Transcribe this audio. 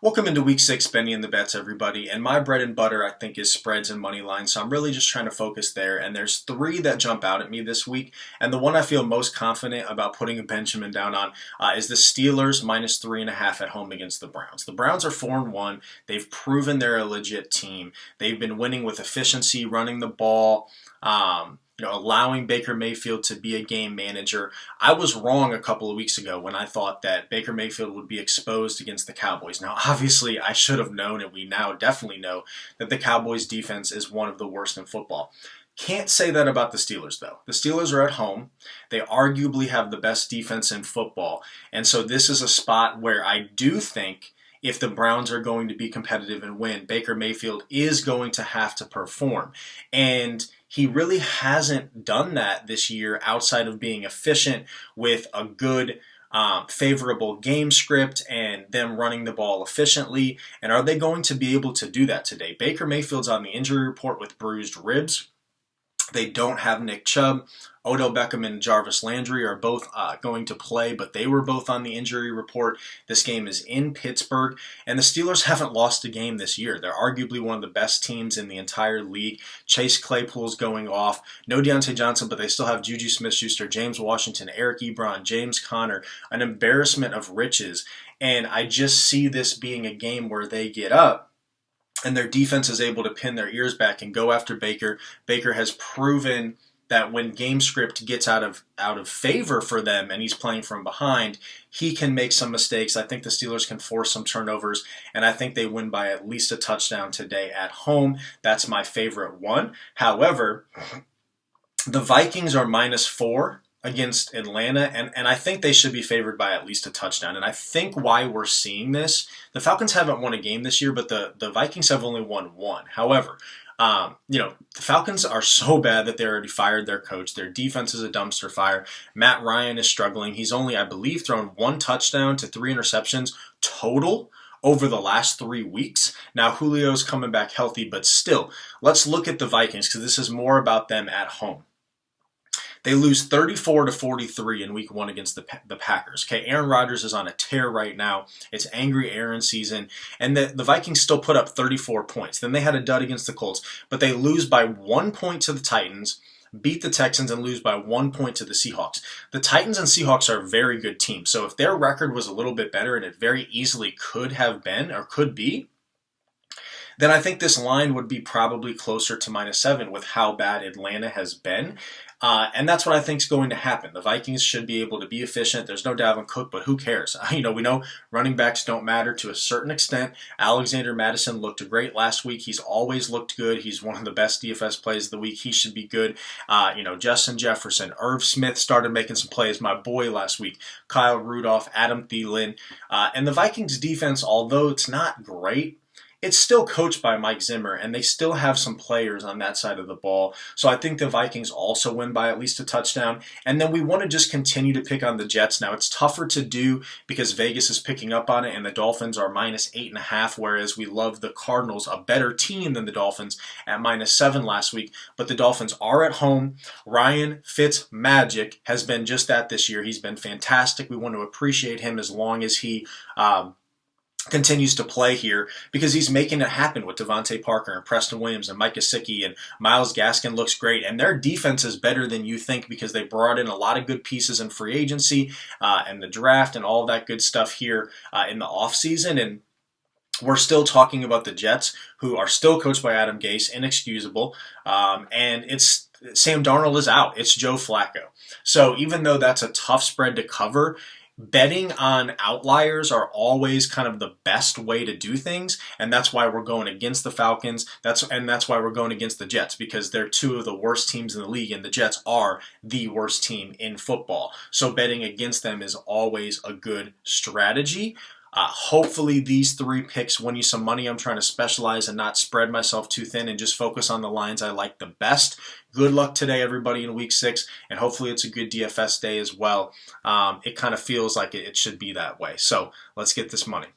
Welcome into week 6, Benny and the Bets, everybody. And my bread and butter, I think, is spreads and money lines. So I'm really just trying to focus there. And there's three that jump out at me this week. And the one I feel most confident about putting a Benjamin down on is the Steelers minus 3.5 at home against the Browns. The Browns are 4-1. They've proven they're a legit team. They've been winning with efficiency, running the ball. Allowing Baker Mayfield to be a game manager. I was wrong a couple of weeks ago when I thought that Baker Mayfield would be exposed against the Cowboys. Now, obviously, I should have known, and we now definitely know, that the Cowboys' defense is one of the worst in football. Can't say that about the Steelers, though. The Steelers are at home. They arguably have the best defense in football. And so this is a spot where I do think if the Browns are going to be competitive and win, Baker Mayfield is going to have to perform. And he really hasn't done that this year outside of being efficient with a good, favorable game script and them running the ball efficiently. And are they going to be able to do that today? Baker Mayfield's on the injury report with bruised ribs. They don't have Nick Chubb. Odell Beckham and Jarvis Landry are both going to play, but they were both on the injury report. This game is in Pittsburgh, and the Steelers haven't lost a game this year. They're arguably one of the best teams in the entire league. Chase Claypool's going off. No Deontay Johnson, but they still have Juju Smith-Schuster, James Washington, Eric Ebron, James Conner, an embarrassment of riches. And I just see this being a game where they get up, and their defense is able to pin their ears back and go after Baker. Baker has proven that when game script gets out of favor for them and he's playing from behind, he can make some mistakes. I think the Steelers can force some turnovers, and I think they win by at least a touchdown today at home. That's my favorite one. However, the Vikings are -4 against Atlanta, and I think they should be favored by at least a touchdown. And I think why we're seeing this, the Falcons haven't won a game this year, but the Vikings have only won one. However, the Falcons are so bad that they already fired their coach. Their defense is a dumpster fire. Matt Ryan is struggling. He's only, I believe, thrown 1 touchdown to 3 interceptions total over the last 3 weeks. Now, Julio's coming back healthy, but still, let's look at the Vikings because this is more about them at home. They lose 34-43 in week 1 against the Packers. Okay, Aaron Rodgers is on a tear right now. It's angry Aaron season. And the Vikings still put up 34 points. Then they had a dud against the Colts. But they lose by 1 point to the Titans, beat the Texans, and lose by 1 point to the Seahawks. The Titans and Seahawks are a very good team. So if their record was a little bit better, and it very easily could have been or could be, then I think this line would be probably closer to -7 with how bad Atlanta has been. And that's what I think is going to happen. The Vikings should be able to be efficient. There's no Dalvin Cook, but who cares? We know running backs don't matter to a certain extent. Alexander Mattison looked great last week. He's always looked good. He's one of the best DFS plays of the week. He should be good. Justin Jefferson, Irv Smith started making some plays. My boy last week, Kyle Rudolph, Adam Thielen. And the Vikings defense, although it's not great, it's still coached by Mike Zimmer, and they still have some players on that side of the ball. So I think the Vikings also win by at least a touchdown. And then we want to just continue to pick on the Jets. Now, it's tougher to do because Vegas is picking up on it, and the Dolphins are -8.5, whereas we love the Cardinals, a better team than the Dolphins, at -7 last week. But the Dolphins are at home. Ryan Fitzmagic has been just that this year. He's been fantastic. We want to appreciate him as long as he continues to play here because he's making it happen with Devontae Parker and Preston Williams and Mike Gesicki, and Myles Gaskin looks great. And their defense is better than you think because they brought in a lot of good pieces in free agency and the draft and all that good stuff here in the offseason. And we're still talking about the Jets, who are still coached by Adam Gase, inexcusable. And it's Sam Darnold is out. It's Joe Flacco. So even though that's a tough spread to cover, betting on outliers are always kind of the best way to do things, and that's why we're going against the Falcons. That's why we're going against the Jets, because they're 2 of the worst teams in the league, and the Jets are the worst team in football. So betting against them is always a good strategy. Hopefully these 3 picks win you some money. I'm trying to specialize and not spread myself too thin and just focus on the lines I like the best. Good luck today, everybody, in week 6, and hopefully it's a good DFS day as well. It kind of feels like it should be that way. So let's get this money.